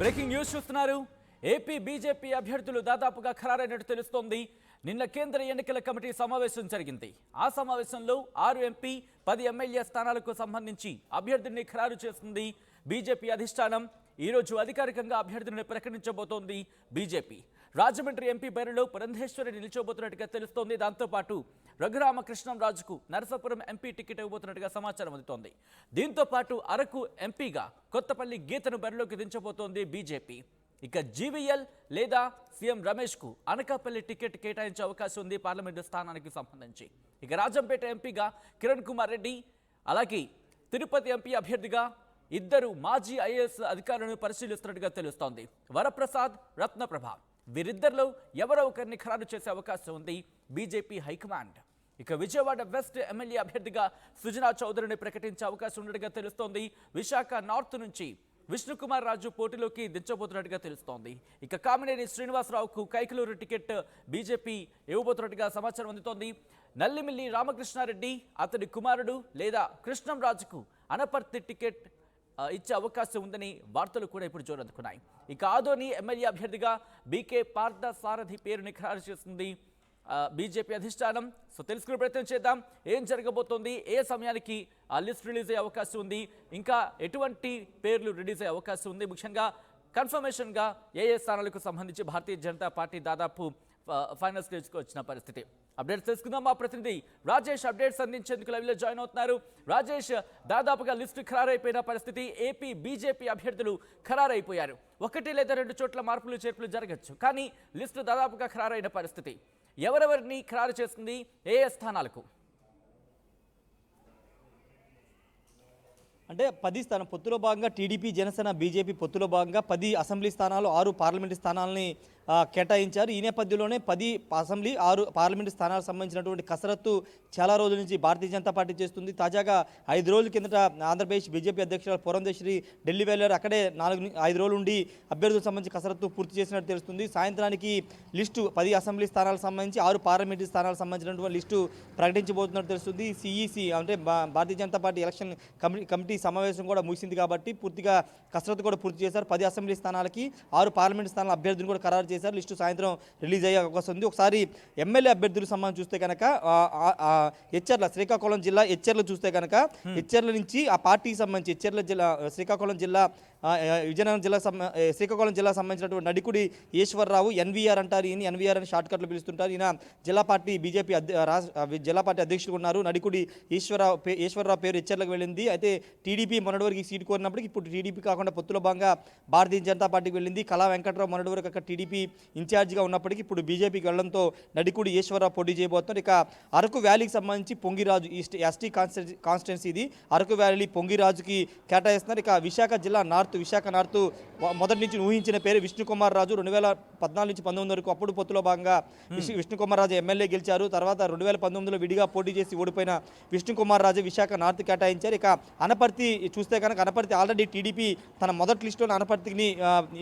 Breaking news చూస్తున్నారు. AP BJP అభ్యర్థులు దాదాపుగా ఖరారైనట్టు తెలుస్తోంది. నిన్న కేంద్ర ఎన్నికల కమిటీ సమావేశం జరిగింది. ఆ సమావేశంలో 6 ఎంపీ 10 ఎమ్మెల్యే స్థానాలకు సంబంధించి అభ్యర్థుల్ని ఖరారు చేస్తుంది బీజేపీ అధిష్టానం. ఈరోజు అధికారికంగా అభ్యర్థులను ప్రకటించబోతోంది బీజేపీ. రాజమండ్రి ఎంపీ బరిలో పురంధేశ్వరి నిలిచోబోతున్నట్టుగా తెలుస్తోంది. దాంతోపాటు రఘురామకృష్ణంరాజుకు నరసాపురం ఎంపీ టికెట్ ఇవ్వబోతున్నట్టుగా సమాచారం అందుతోంది. దీంతో పాటు అరకు ఎంపీగా కొత్తపల్లి గీతను బరిలోకి దించబోతోంది బీజేపీ. ఇక జీవీఎల్ లేదా సీఎం రమేష్కు అనకాపల్లి టికెట్ కేటాయించే అవకాశం ఉంది పార్లమెంటు స్థానానికి సంబంధించి. ఇక రాజంపేట ఎంపీగా కిరణ్ కుమార్ రెడ్డి, అలాగే తిరుపతి ఎంపీ అభ్యర్థిగా 2 మాజీ ఐఏఎస్ అధికారులను పరిశీలిస్తున్నట్టుగా తెలుస్తోంది. వరప్రసాద్, రత్నప్రభ వీరిద్దరిలో ఎవరో ఒకరిని ఖరారు చేసే అవకాశం ఉంది బీజేపీ హైకమాండ్. ఇక విజయవాడ వెస్ట్ ఎమ్మెల్యే అభ్యర్థిగా సుజనా చౌదరిని ప్రకటించే అవకాశం ఉన్నట్టుగా తెలుస్తోంది. విశాఖ నార్త్ నుంచి విష్ణుకుమార్ రాజు పోటీలోకి దించబోతున్నట్టుగా తెలుస్తోంది. ఇక కామినేని శ్రీనివాసరావుకు కైకలూరు టికెట్ బీజేపీ ఇవ్వబోతున్నట్టుగా సమాచారం అందుతోంది. నల్లిమిల్లి రామకృష్ణారెడ్డి, అతడి కుమారుడు లేదా కృష్ణంరాజుకు అనపర్తి టికెట్ ఇచ్చే అవకాశం ఉందని వార్తలు కూడా ఇప్పుడు జోరందుకున్నాయి. ఇక ఆదోని ఎమ్మెల్యే అభ్యర్థిగా బీకే పార్థసారథి పేరుని ఖరారు చేస్తుంది బీజేపీ అధిష్టానం. సో తెలుసుకునే ప్రయత్నం చేద్దాం. ఏం జరగబోతోంది, ఏ సమయానికి ఆ లిస్ట్ రిలీజ్ అయ్యే అవకాశం ఉంది, ఇంకా ఎటువంటి పేర్లు రిలీజ్ అయ్యే అవకాశం ఉంది, ముఖ్యంగా కన్ఫర్మేషన్గా ఏ స్థానాలకు సంబంధించి భారతీయ జనతా పార్టీ దాదాపు ఫైనల్ స్టేజ్కి వచ్చిన పరిస్థితి. అప్డేట్స్ తెలుసుకుందాం. మా ప్రతినిధి రాజేష్ అప్డేట్స్ అందించేందుకు లైవ్లో జాయిన్ అవుతున్నారు. రాజేష్, దాదాపుగా లిస్టు ఖరారైపోయిన పరిస్థితి, ఏపీ బీజేపీ అభ్యర్థులు ఖరారైపోయారు. 1 లేదా 2 చోట్ల మార్పులు చేర్పులు జరగచ్చు, కానీ లిస్టు దాదాపుగా ఖరారైన పరిస్థితి. ఎవరెవరిని ఖరారు చేస్తుంది, ఏ స్థానాలకు? అంటే 10 స్థానం పొత్తులో భాగంగా టీడీపీ, జనసేన, బీజేపీ పొత్తులో భాగంగా 10 అసెంబ్లీ స్థానాలు, 6 పార్లమెంటు స్థానాలని కేటాయించారు. ఈ నేపథ్యంలోనే 10 అసెంబ్లీ, 6 పార్లమెంటు స్థానాలకు సంబంధించినటువంటి కసరత్తు చాలా రోజుల నుంచి భారతీయ జనతా పార్టీ చేస్తుంది. తాజాగా 5 రోజుల కిందట ఆంధ్రప్రదేశ్ బీజేపీ అధ్యక్షురాలు పురంధేశ్వరి ఢిల్లీ వెళ్లారు. అక్కడే 5 రోజులు ఉండి అభ్యర్థులకు సంబంధించి కసరత్తు పూర్తి చేసినట్టు తెలుస్తుంది. సాయంత్రానికి లిస్టు 10 అసెంబ్లీ స్థానాలకు సంబంధించి 6 పార్లమెంటు స్థానాలకు సంబంధించినటువంటి లిస్టు ప్రకటించబోతున్నట్టు తెలుస్తుంది. సిఈసి అంటే Bharatiya Janata party election committee సమావేశం కూడా ముగిసింది కాబట్టి పూర్తిగా కసరత్తు కూడా పూర్తి చేశారు. 10 అసెంబ్లీ స్థానాలకి 6 పార్లమెంటు స్థానాల అభ్యర్థులను కూడా ఖరారు చేశారు. లిస్టు సాయంత్రం రిలీజ్ అయ్యే అవకాశం ఉంది. ఒకసారి ఎమ్మెల్యే అభ్యర్థులకు సంబంధించి చూస్తే కనుక ఎచ్చెర్ల, శ్రీకాకుళం జిల్లా ఎచ్చెర్ల చూస్తే కనుక ఎచ్చెర్ల నుంచి ఆ పార్టీకి సంబంధించి ఎచ్చెర్ల జిల్లా, శ్రీకాకుళం జిల్లా, విజయనగరం జిల్లా, శ్రీకాకుళం జిల్లా సంబంధించినటువంటి నడికుడి ఈశ్వరరావు, ఎన్వీఆర్ అంటారు. ఈయన ఎన్వీఆర్ అని షార్ట్ కట్లు పిలుస్తుంటారు. ఈయన జిల్లా పార్టీ బీజేపీ జిల్లా పార్టీ అధ్యక్షుడు ఉన్నారు. నడికుడి ఈశ్వరరావు పేరు ఎచ్చెర్లకు వెళ్ళింది. అయితే టీడీపీ మొన్నటి వరకు ఈ సీటు కోరినప్పటికీ ఇప్పుడు టీడీపీ కాకుండా పొత్తులో భాగంగా భారతీయ జనతా పార్టీకి వెళ్ళింది. కళా వెంకట్రావు మొన్నటి వరకు అక్కడ టీడీపీ ఇన్ఛార్జిగా ఉన్నప్పటికీ ఇప్పుడు బీజేపీకి వెళ్లడంతో నడికుడి ఈశ్వరరావు పోటీ చేయబోతున్నారు. ఇక అరకు వ్యాలీకి సంబంధించి పొంగిరాజు, ఎస్టీ కాన్స్టిట్యున్సీ ఇది, అరకు వ్యాలీ పొంగిరాజుకి కేటాయిస్తున్నారు. ఇక విశాఖ జిల్లా విశాఖ నార్త్ మొదటి నుంచి ఊహించిన పేరు విష్ణుకుమార్ రాజు. 2014 నుంచి 19 వరకు అప్పుడు పొత్తులో భాగంగా విష్ణుకుమార్ రాజు ఎమ్మెల్యే గెలిచారు. తర్వాత 2019లో విడిగా పోటీ చేసి ఓడిపోయిన విష్ణుకుమార్ రాజు విశాఖ నార్త్ కేటాయించారు. ఇక అనపర్తి చూస్తే కనుక అనపర్తి ఆల్రెడీ టీడీపీ తన మొదటి లిస్టులో అనపర్తిని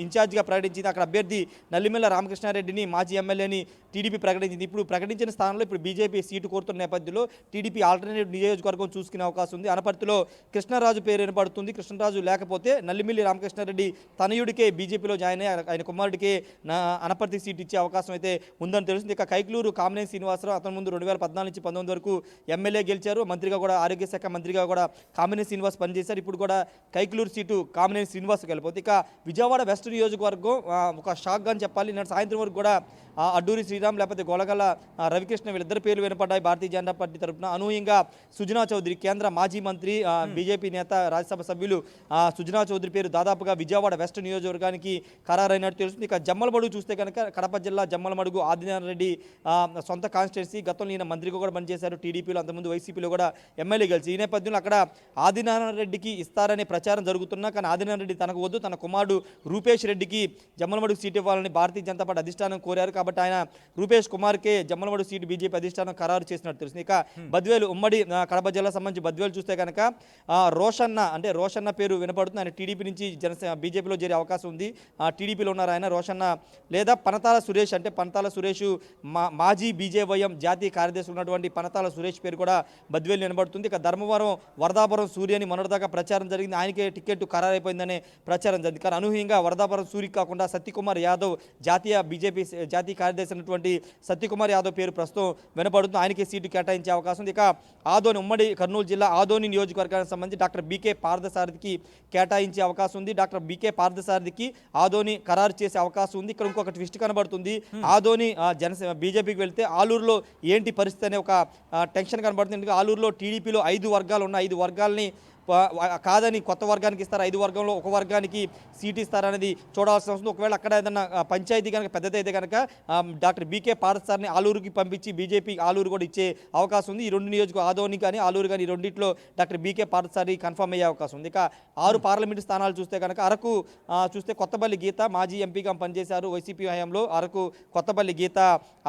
ఇన్ఛార్జిగా ప్రకటించింది. అక్కడ అభ్యర్థి నల్లిమిల్ల రామకృష్ణారెడ్డిని మాజీ ఎమ్మెల్యేని టీడీపీ ప్రకటించింది. ఇప్పుడు ప్రకటించిన స్థానంలో ఇప్పుడు బీజేపీ సీటు కోరుతున్న నేపథ్యంలో టీడీపీ ఆల్టర్నేటివ్ నియోజకవర్గం చూసుకునే అవకాశం ఉంది. అనపర్తిలో కృష్ణరాజు పేరు వినపడుతుంది. కృష్ణరాజు లేకపోతే నల్లిమిల్లి రామకృష్ణారెడ్డి తనయుడికే బీజేపీలో జాయిన్ అయ్యి ఆయన కుమారుడికే అనపర్తి సీట్ ఇచ్చే అవకాశం అయితే ఉందని తెలుస్తుంది. ఇక కైకలూరు కామినేని శ్రీనివాసరావు అతని ముందు 2014 నుంచి 19 వరకు ఎమ్మెల్యే గెలిచారు. మంత్రిగా కూడా, ఆరోగ్య శాఖ మంత్రిగా కూడా కామినేని శ్రీనివాస్ పనిచేశారు. ఇప్పుడు కూడా కైకలూరు సీటు కామినేని శ్రీనివాస్కి వెళ్ళిపోతుంది. ఇక విజయవాడ వెస్ట్ నియోజకవర్గం ఒక షాక్గా అని చెప్పాలి. నేను సాయంత్రం వరకు కూడా అడ్డూరి శ్రీరామ్ లేకపోతే గొలగల రవికృష్ణ వీళ్ళిద్దరు పేర్లు వినపడ్డాయి భారతీయ జనతా పార్టీ తరఫున. అనూహ్యంగా సుజనా చౌదరి, కేంద్ర మాజీ మంత్రి, బీజేపీ నేత, రాజ్యసభ సభ్యులు సుజనా చౌదరి పేరు దాదాపుగా విజయవాడ వెస్ట్ నియోజకవర్గానికి ఖరారైనట్టు తెలుస్తుంది. ఇక జమ్మలమడుగు చూస్తే కనుక కడప జిల్లా జమ్మలమడుగు ఆదినారాయణ రెడ్డి సొంత కాన్స్టిట్యున్సీ. గతంలో ఈయన మంత్రిగా కూడా పనిచేశారు టీడీపీలో, అంతకుముందు వైసీపీలో కూడా ఎమ్మెల్యే గెలిచి. ఈ నేపథ్యంలో అక్కడ ఆదినారాయణ రెడ్డికి ఇస్తారనే ప్రచారం జరుగుతున్నా కానీ ఆదినారాయణ రెడ్డి తనకు వద్దు, తన కుమారుడు రూపేష్ రెడ్డికి జమ్మలమడుగు సీటు ఇవ్వాలని భారతీయ జనతా పార్టీ అధిష్టానం కోరారు. కాబట్టి ఆయన రూపేష్ కుమార్కే జమ్మలమడుగు సీటు బీజేపీ అధిష్టానం ఖరారు చేసినట్టు తెలుస్తుంది. ఇక బద్వేలు, ఉమ్మడి కడప జిల్లా సంబంధించి బద్వేలు చూస్తే కనుక రోషన్న పేరు వినపడుతుంది. ఆయన టీడీపీ నుంచి నుంచి బీజేపీలో చేరే అవకాశం ఉంది. టీడీపీలో ఉన్నారు ఆయన రోషన్న, లేదా పనతాల సురేష్, అంటే పనతాల సురేష్ మాజీ బీజేవైఎం జాతీయ కార్యదర్శి ఉన్నటువంటి పనతాల సురేష్ పేరు కూడా బద్వేలు వినబడుతుంది. ఇక ధర్మవరం వరదాపురం సూర్య అని మొన్నటిదాకా ప్రచారం జరిగింది, ఆయనకే టికెట్ ఖరారైపోయిందనే ప్రచారం జరిగింది. కానీ అనూహ్యంగా వరదాపురం సూర్యకి కాకుండా సత్యకుమార్ యాదవ్ బీజేపీ జాతీయ కార్యదర్శి అయినటువంటి సత్యకుమార్ యాదవ్ పేరు ప్రస్తుతం వినపడుతుంది, ఆయనకే సీటు కేటాయించే అవకాశం ఉంది. ఇక ఆదోని, ఉమ్మడి కర్నూలు జిల్లా ఆదోని నియోజకవర్గానికి సంబంధించి డాక్టర్ బీకే పార్థసారథికి కేటాయించే అవకాశం ఉంది. డాక్టర్ బీకే పార్థసారథికి ఆదోని ఖరారు చేసే అవకాశం ఉంది. ఇక్కడ ఇంకొక ట్విస్ట్ కనబడుతుంది. ఆదోని బీజేపీకి వెళ్తే ఆలూరులో ఏంటి పరిస్థితి అనే ఒక టెన్షన్ కనబడుతుంది. ఎందుకంటే ఆలూరులో టీడీపీలో 5 వర్గాలు ఉన్నాయి, 5 వర్గాలని కాదని కొత్త వర్గానికి ఇస్తారు, 5 వర్గంలో ఒక వర్గానికి సీట్ ఇస్తారనేది చూడాల్సిన అవసరం. ఒకవేళ అక్కడ ఏదైనా పంచాయతీ కనుక పెద్దదైతే కనుక డాక్టర్ బీకే పార్థసారథిని ఆలూరుకి పంపించి బీజేపీ ఆలూరు కూడా ఇచ్చే అవకాశం ఉంది. ఈ 2 నియోజకవర్గం ఆదోని కానీ ఆలూరు కానీ, ఈ రెండిట్లో డాక్టర్ బీకే పార్థసారథి కన్ఫర్మ్ అయ్యే అవకాశం ఉంది. ఇక 6 పార్లమెంటు స్థానాలు చూస్తే కనుక అరకు చూస్తే కొత్తపల్లి గీత మాజీ ఎంపీగా పనిచేశారు వైసీపీ హయాంలో. అరకు కొత్తపల్లి గీత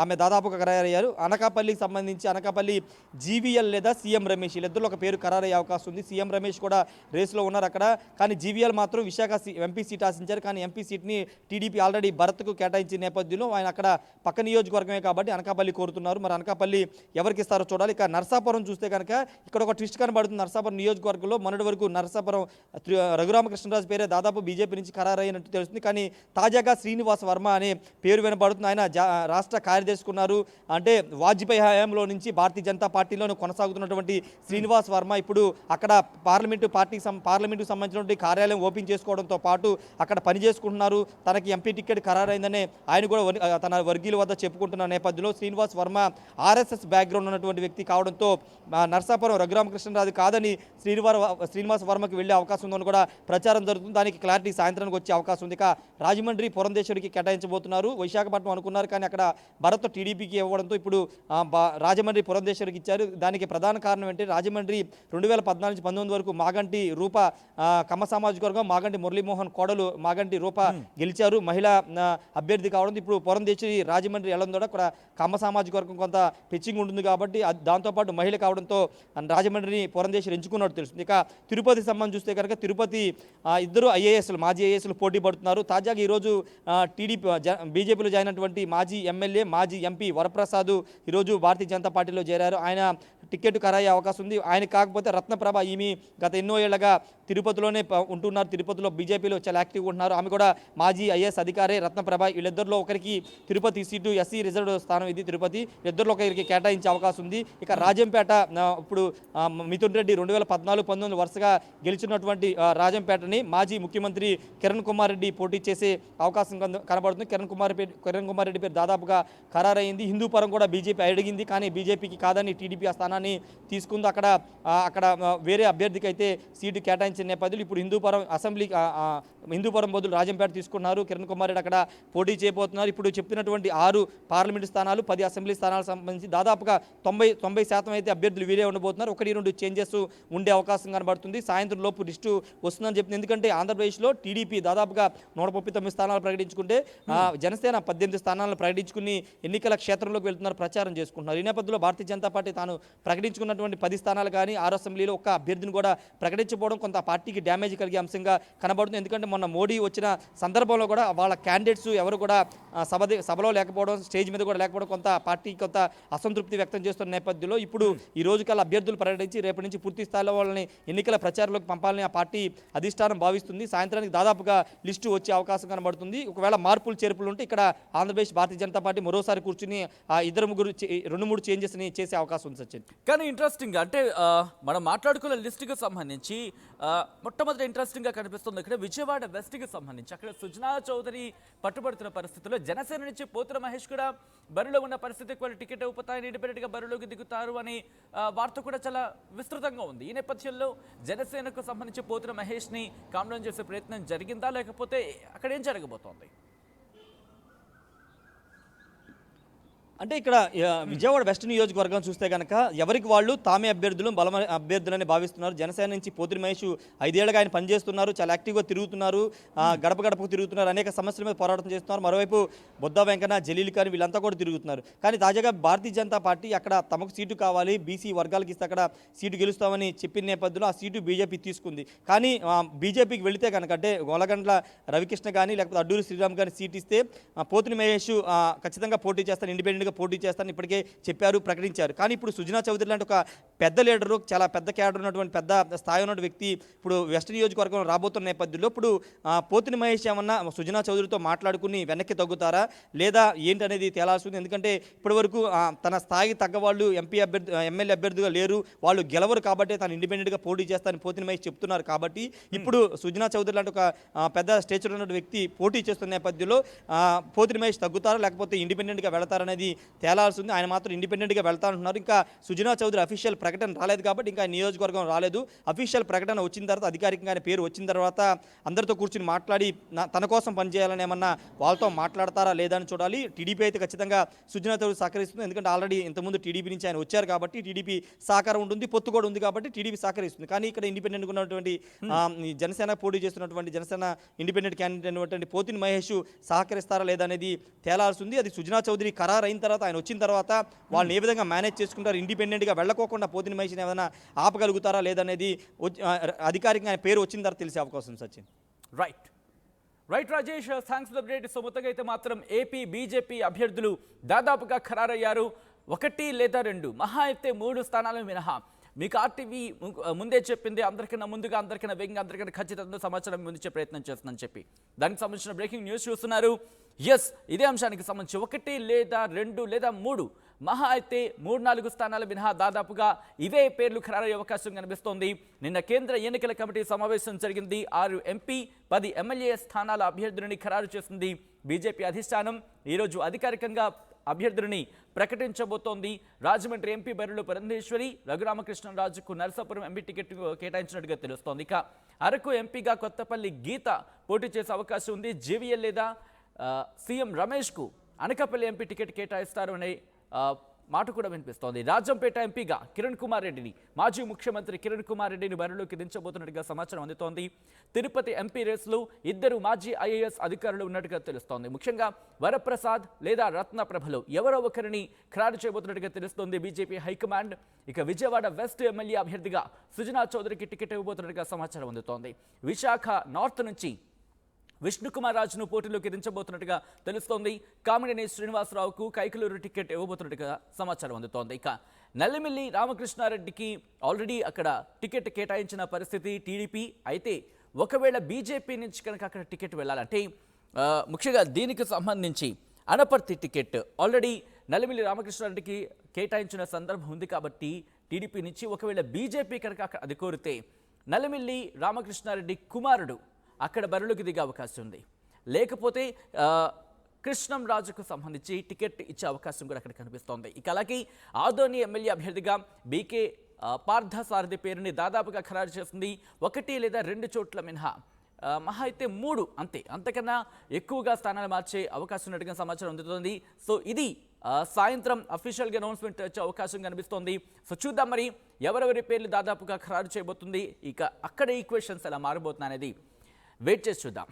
ఆమె దాదాపుగా ఖరారయ్యారు. అనకాపల్లికి సంబంధించి అనకాపల్లి జీవీఎల్ లేదా సీఎం రమేష్, వీళ్ళిద్దరిలో ఒక పేరు ఖరారయ్యే అవకాశం ఉంది. సీఎం రమేష్ కూడా రేసులో ఉన్నారు అక్కడ. కానీ జీవీఎల్ మాత్రం విశాఖ ఎంపీ సీట్ ఆశించారు. కానీ ఎంపీ సీట్ని టీడీపీ ఆల్రెడీ భరత్కు కేటాయించిన నేపథ్యంలో ఆయన అక్కడ పక్క నియోజకవర్గమే కాబట్టి అనకాపల్లి కోరుతున్నారు. మరి అనకాపల్లి ఎవరికి ఇస్తారో చూడాలి. ఇక నర్సాపురం చూస్తే కనుక ఇక్కడ ఒక ట్విస్ట్ కనబడుతుంది. నర్సాపురం నియోజకవర్గంలో మొన్నటి వరకు నర్సాపురం రఘురామకృష్ణరాజు పేరే దాదాపు బీజేపీ నుంచి ఖరారైనట్టు తెలుస్తుంది. కానీ తాజాగా శ్రీనివాస్ వర్మ అనే పేరు వినబడుతుంది. ఆయన రాష్ట్ర కార్యదర్శి ఉన్నారు. అంటే వాజ్పేయి హయాంలో నుంచి భారతీయ జనతా పార్టీలోనే కొనసాగుతున్నటువంటి శ్రీనివాస్ వర్మ ఇప్పుడు అక్కడ పార్లమెంటుకు సంబంధించినటువంటి కార్యాలయం ఓపెన్ చేసుకోవడంతో పాటు అక్కడ పని చేసుకుంటున్నారు. తనకి ఎంపీ టికెట్ ఖరారైందనే ఆయన కూడా తన వర్గీయుల వద్ద చెప్పుకుంటున్న నేపథ్యంలో శ్రీనివాస్ వర్మ ఆర్ఎస్ఎస్ బ్యాక్గ్రౌండ్ ఉన్నటువంటి వ్యక్తి కావడంతో నర్సాపురం రఘురామకృష్ణరాజు కాదని శ్రీనివాస్ వర్మకి వెళ్ళే అవకాశం ఉందని కూడా ప్రచారం జరుగుతుంది. దానికి క్లారిటీ సాయంత్రానికి వచ్చే అవకాశం ఉంది. ఇక రాజమండ్రి పురంధేశ్వరికి కేటాయించబోతున్నారు. విశాఖపట్నం అనుకున్నారు కానీ అక్కడ భరత్ టీడీపీకి ఇవ్వడంతో ఇప్పుడు రాజమండ్రి పురంధేశ్వరికి ఇచ్చారు. దానికి ప్రధాన కారణం ఏంటంటే రాజమండ్రి 2014 నుంచి 19 వరకు మాగంటి రూప కమ్మ సామాజిక వర్గం మాగంటి మురళీమోహన్ కోడలు మాగంటి రూప గెలిచారు, మహిళా అభ్యర్థి కావడంతో ఇప్పుడు పురంధేశ్వరి రాజమండ్రి ఎల్లందోడ కూడా కమ్మ సామాజిక వర్గం కొంత పిచ్చింగ్ ఉంటుంది కాబట్టి దాంతోపాటు మహిళ కావడంతో రాజమండ్రిని పురంధేశ్వరి ఎంచుకున్నట్టు తెలుస్తుంది. ఇక తిరుపతి సంబంధం చూస్తే కనుక తిరుపతి ఇద్దరు మాజీ ఐఏఎస్లు పోటీ పడుతున్నారు. తాజాగా ఈరోజు బీజేపీలో జాయిన్ అయినటువంటి మాజీ ఎమ్మెల్యే మాజీ ఎంపీ వరప్రసాద్ ఈరోజు భారతీయ జనతా పార్టీలో చేరారు. ఆయన టికెట్ ఖరారయ్యే అవకాశం ఉంది. ఆయన కాకపోతే రత్నప్రభ, ఈమె గత ఎన్నో ఏళ్లుగా తిరుపతిలోనే ఉంటున్నారు, తిరుపతిలో బీజేపీలో చాలా యాక్టివ్గా ఉంటున్నారు. ఆమె కూడా మాజీ ఐఏఎస్ అధికారే రత్నప్రభ. వీళ్ళిద్దరిలో ఒకరికి తిరుపతి సీటు ఎస్సీ రిజర్వ్డ్ స్థానం ఇది తిరుపతి, ఇద్దరిలో ఒకరికి కేటాయించే అవకాశం ఉంది. ఇక రాజంపేట ఇప్పుడు మిథున్ రెడ్డి 2014-19 వరుసగా గెలిచినటువంటి రాజంపేటని మాజీ ముఖ్యమంత్రి కిరణ్ కుమార్ రెడ్డి పోటీ చేసే అవకాశం కనబడుతుంది. కిరణ్ కుమార్ రెడ్డి పేరు దాదాపుగా ఖరారైంది. హిందూపురం కూడా బీజేపీ అడిగింది కానీ బీజేపీకి కాదని టీడీపీ ఆ స్థానాన్ని తీసుకుంది. అక్కడ వేరే అభ్యర్థికి అయితే సీటు కేటాయించిన నేపథ్యంలో ఇప్పుడు హిందూపురం బదులు రాజంపేట తీసుకున్నారు. కిరణ్ కుమార్ రెడ్డి అక్కడ పోటీ చేయబోతున్నారు. ఇప్పుడు చెప్తున్నటువంటి 6 పార్లమెంటు స్థానాలు 10 అసెంబ్లీ స్థానాలకు సంబంధించి దాదాపుగా 90% అయితే అభ్యర్థులు వీరే ఉండబోతున్నారు. 1-2 చేంజెస్ ఉండే అవకాశం కనబడుతుంది. సాయంత్రం లోపు లిస్టు వస్తుందని చెప్తుంది. ఎందుకంటే ఆంధ్రప్రదేశ్లో టీడీపీ దాదాపుగా 139 స్థానాలు ప్రకటించుకుంటే జనసేన 18 స్థానాలను ప్రకటించుకుని ఎన్నికల క్షేత్రంలోకి వెళ్తున్నారు, ప్రచారం చేసుకుంటున్నారు. ఈ నేపథ్యంలో భారతీయ జనతా పార్టీ తాను ప్రకటించుకున్నటువంటి 10 స్థానాలు కానీ 6 అసెంబ్లీలో ఒక్క అభ్యర్థిని కూడా ప్రకటించకపోవడం కొంత పార్టీకి డ్యామేజ్ కలిగే అంశంగా కనబడుతుంది. ఎందుకంటే మొన్న మోడీ వచ్చిన సందర్భంలో కూడా వాళ్ళ క్యాండిడేట్స్ ఎవరు కూడా సభలో లేకపోవడం, స్టేజ్ మీద కూడా లేకపోవడం కొంత పార్టీకి కొంత అసంతృప్తి వ్యక్తం చేస్తున్న నేపథ్యంలో ఇప్పుడు ఈ రోజు కల్లా అభ్యర్థులు ప్రకటించి రేపటి నుంచి పూర్తి స్థాయిలో వాళ్ళని ఎన్నికల ప్రచారంలోకి పంపాలని ఆ పార్టీ అధిష్టానం భావిస్తుంది. సాయంత్రానికి దాదాపుగా లిస్టు వచ్చే అవకాశం కనబడుతుంది. ఒకవేళ మార్పులు చేర్పులు ఉంటే ఇక్కడ ఆంధ్రప్రదేశ్ భారతీయ జనతా పార్టీ మరోసారి కూర్చుని 2-3 చేంజెస్ని చేసే అవకాశం ఉంది. సచిన్, కానీ ఇంట్రెస్టింగ్ అంటే మనం మాట్లాడుకున్న లిస్టుకి సంబంధించి మొట్టమొదటి ఇంట్రెస్టింగ్గా కనిపిస్తుంది ఇక్కడ విజయవాడ వెస్ట్కి సంబంధించి. అక్కడ సుజనా చౌదరి పట్టుబడుతున్న పరిస్థితుల్లో జనసేన నుంచి పోతుల మహేష్ కూడా బరిలో ఉన్న పరిస్థితి, వాళ్ళు టికెట్ ఇవ్వతాయని ఇండిపెండెంట్గా బరిలోకి దిగుతారు అని వార్త కూడా చాలా విస్తృతంగా ఉంది. ఈ నేపథ్యంలో జనసేనకు సంబంధించి పోతుల మహేష్ని కామ్డౌన్ చేసే ప్రయత్నం జరిగిందా, లేకపోతే అక్కడ ఏం జరగబోతోంది? అంటే ఇక్కడ విజయవాడ వెస్ట్ నియోజకవర్గం చూస్తే కనుక ఎవరికి వాళ్ళు తామే అభ్యర్థులని భావిస్తున్నారు. జనసేన నుంచి పోతిరి మహేష్ 5 ఏళ్ళుగా ఆయన పనిచేస్తున్నారు, చాలా యాక్టివ్గా తిరుగుతున్నారు, గడప గడపకు తిరుగుతున్నారు, అనేక సమస్యల మీద పోరాటం చేస్తున్నారు. మరోవైపు బొద్దా వెంకన్న, జలీల్ కానీ వీళ్ళంతా కూడా తిరుగుతున్నారు. కానీ తాజాగా భారతీయ జనతా పార్టీ అక్కడ తమకు సీటు కావాలి, బీసీ వర్గాలకు ఇస్తే అక్కడ సీటు గెలుస్తామని చెప్పిన నేపథ్యంలో ఆ సీటు బీజేపీ తీసుకుంది. కానీ బీజేపీకి వెళితే కనుక అంటే గోలగండ్ల రవికృష్ణ కానీ లేకపోతే అడ్డూరి శ్రీరామ్ కానీ సీట్ ఇస్తే పోతిరి మహేష్ ఖచ్చితంగా పోటీ చేస్తాను, ఇండిపెండెంట్గా పోటీ చేస్తానని ఇప్పటికే చెప్పారు, ప్రకటించారు. కానీ ఇప్పుడు సుజనా చౌదరి లాంటి ఒక పెద్ద లీడరు, చాలా పెద్ద క్యాడర్ ఉన్నటువంటి పెద్ద స్థాయి ఉన్న వ్యక్తి ఇప్పుడు వెస్ట్ నియోజకవర్గం రాబోతున్న నేపథ్యంలో ఇప్పుడు పోతిరి మహేష్ ఏమన్నా సుజనా చౌదరితో మాట్లాడుకుని వెనక్కి తగ్గుతారా లేదా ఏంటనేది తేలాల్సి ఉంది. ఎందుకంటే ఇప్పటివరకు తన స్థాయికి తగ్గ వాళ్ళు ఎమ్మెల్యే అభ్యర్థిగా లేరు, వాళ్ళు గెలవరు కాబట్టి తను ఇండిపెండెంట్గా పోటీ చేస్తానని పోతిరి మహేష్ చెప్తున్నారు. కాబట్టి ఇప్పుడు సుజనా చౌదరి లాంటి ఒక పెద్ద స్టేచర్ ఉన్న వ్యక్తి పోటీ చేస్తున్న నేపథ్యంలో పోతిరి మహేష్ తగ్గుతారా లేకపోతే ఇండిపెండెంట్గా వెళతారనేది తేలాల్సి ఉంది. ఆయన మాత్రం ఇండిపెండెంట్గా వెళ్తానంటున్నారు. ఇంకా సుజనా చౌదరి అఫీషియల్ ప్రకటన రాలేదు కాబట్టి ఇంకా నియోజకవర్గం రాలేదు. అఫీషియల్ ప్రకటన వచ్చిన తర్వాత అధికారికంగా ఆయన పేరు వచ్చిన తర్వాత అందరితో కూర్చుని మాట్లాడి తన కోసం పనిచేయాలని ఏమన్నా వాళ్ళతో మాట్లాడతారా లేదా అని చూడాలి. టీడీపీ అయితే ఖచ్చితంగా సుజనా చౌదరి సహకరిస్తుంది. ఎందుకంటే ఆల్రెడీ ఇంతకుముందు టీడీపీ నుంచి ఆయన వచ్చారు కాబట్టి టీడీపీ సహకారం ఉంటుంది, పొత్తు కూడా ఉంది కాబట్టి టీడీపీ సహకరిస్తుంది. కానీ ఇక్కడ ఇండిపెండెంట్గా ఉన్నటువంటి జనసేన పోటీ చేస్తున్నటువంటి జనసేన ఇండిపెండెంట్ క్యాండిడేట్ అయినటువంటి పోతిరి మహేష్ సహకరిస్తారా లేదా అనేది తేలాల్సి ఉంది. అది సుజనా చౌదరి ఖరారు అయిన తర్వాత ఆయన వచ్చిన తర్వాత వాళ్ళని ఏ విధంగా మేనేజ్ చేసుకుంటారు, ఇండిపెండెంట్గా వెళ్ళకోకుండా పోతిరి మహేష్ని ఏమైనా ఆపగలుగుతారా లేదనేది అధికారికంగా ఆయన పేరు వచ్చిన తర్వాత తెలిసే అవకాశం. Sachin right Rajesh, thanks for the update. So మొత్తంగా అయితే మాత్రం ఏపీ బీజేపీ అభ్యర్థులు దాదాపుగా ఖరారయ్యారు. 1 లేదా 2 మహా అయితే 3 స్థానాలు మినహా మీకు ఆర్టీవీ ముందే చెప్పింది, అందరికన్నా ముందుగా, అందరికన్నా వేగంగా, అందరికన్నా ఖచ్చితంగా సమాచారం ముందుచే ప్రయత్నం చేస్తుందని చెప్పి. దానికి సంబంధించిన బ్రేకింగ్ న్యూస్ చూస్తున్నారు. ఎస్, ఇదే అంశానికి సంబంధించి 1 లేదా 2 లేదా 3 మహా అయితే 3-4 స్థానాల మినహా దాదాపుగా ఇవే పేర్లు ఖరారయ్యే అవకాశం కనిపిస్తోంది. నిన్న కేంద్ర ఎన్నికల కమిటీ సమావేశం జరిగింది. 6 ఎంపీ 10 ఎమ్మెల్యే స్థానాల అభ్యర్థులని ఖరారు చేసింది బీజేపీ అధిష్టానం. ఈరోజు అధికారికంగా అభ్యర్థులని ప్రకటించబోతోంది. రాజమండ్రి ఎంపీ బరిలో పురంధేశ్వరి, రఘురామకృష్ణరాజుకు నరసాపురం ఎంపీ టికెట్ కేటాయించినట్టుగా తెలుస్తోంది. ఇక అరకు ఎంపీగా కొత్తపల్లి గీత పోటీ చేసే అవకాశం ఉంది. జీవీఎల్ లేదా సీఎం రమేష్కు అనకాపల్లి ఎంపీ టికెట్ కేటాయిస్తారు అనే మాట కూడా వినిపిస్తోంది. రాజంపేట ఎంపీగా కిరణ్ కుమార్ రెడ్డిని, మాజీ ముఖ్యమంత్రి కిరణ్ కుమార్ రెడ్డిని బరిలోకి దించబోతున్నట్టుగా సమాచారం అందుతోంది. తిరుపతి ఎంపీ రేసులో 2 మాజీ ఐఏఎస్ అధికారులు ఉన్నట్టుగా తెలుస్తోంది. ముఖ్యంగా వరప్రసాద్ లేదా రత్నప్రభలో ఎవరో ఒకరిని ఖరారు చేయబోతున్నట్టుగా తెలుస్తోంది బీజేపీ హైకమాండ్. ఇక విజయవాడ వెస్ట్ ఎమ్మెల్యే అభ్యర్థిగా సుజనా చౌదరికి టికెట్ ఇవ్వబోతున్నట్టుగా సమాచారం అందుతోంది. విశాఖ నార్త్ నుంచి విష్ణుకుమార్ రాజును పోటీలోకి దించబోతున్నట్టుగా తెలుస్తోంది. కామినేని శ్రీనివాసరావుకు కైకలూరు టికెట్ ఇవ్వబోతున్నట్టుగా సమాచారం అందుతోంది. ఇక నల్లిమిల్లి రామకృష్ణారెడ్డికి ఆల్రెడీ అక్కడ టికెట్ కేటాయించిన పరిస్థితి టీడీపీ. అయితే ఒకవేళ బీజేపీ నుంచి కనుక అక్కడ టికెట్ వెళ్ళాలంటే ముఖ్యంగా దీనికి సంబంధించి అనపర్తి టికెట్ ఆల్రెడీ నల్లిమిల్లి రామకృష్ణారెడ్డికి కేటాయించిన సందర్భం ఉంది. కాబట్టి టీడీపీ నుంచి ఒకవేళ బీజేపీ కనుక అది కోరితే నల్లిమిల్లి రామకృష్ణారెడ్డి కుమారుడు అక్కడ బరిలోకి దిగే అవకాశం ఉంది. లేకపోతే కృష్ణం రాజుకు సంబంధించి టికెట్ ఇచ్చే అవకాశం కూడా అక్కడ కనిపిస్తోంది. ఇక అలాగే ఆదోని ఎమ్మెల్యే అభ్యర్థిగా బీకే పార్థసారథి పేరుని దాదాపుగా ఖరారు చేసింది. 1 లేదా 2 చోట్ల మినహా మహా అయితే 3 అంతే, అంతకన్నా ఎక్కువగా స్థానాలు మార్చే అవకాశం ఉన్నట్టుగా సమాచారం అందుతోంది. సో ఇది సాయంత్రం అఫీషియల్గా అనౌన్స్మెంట్ వచ్చే అవకాశం కనిపిస్తోంది. సో చూద్దాం మరి ఎవరెవరి పేర్లు దాదాపుగా ఖరారు చేయబోతుంది, ఇక అక్కడ ఈక్వేషన్స్ ఎలా మారబోతున్నాయి అనేది వెయిట్ చేసి చూద్దాం.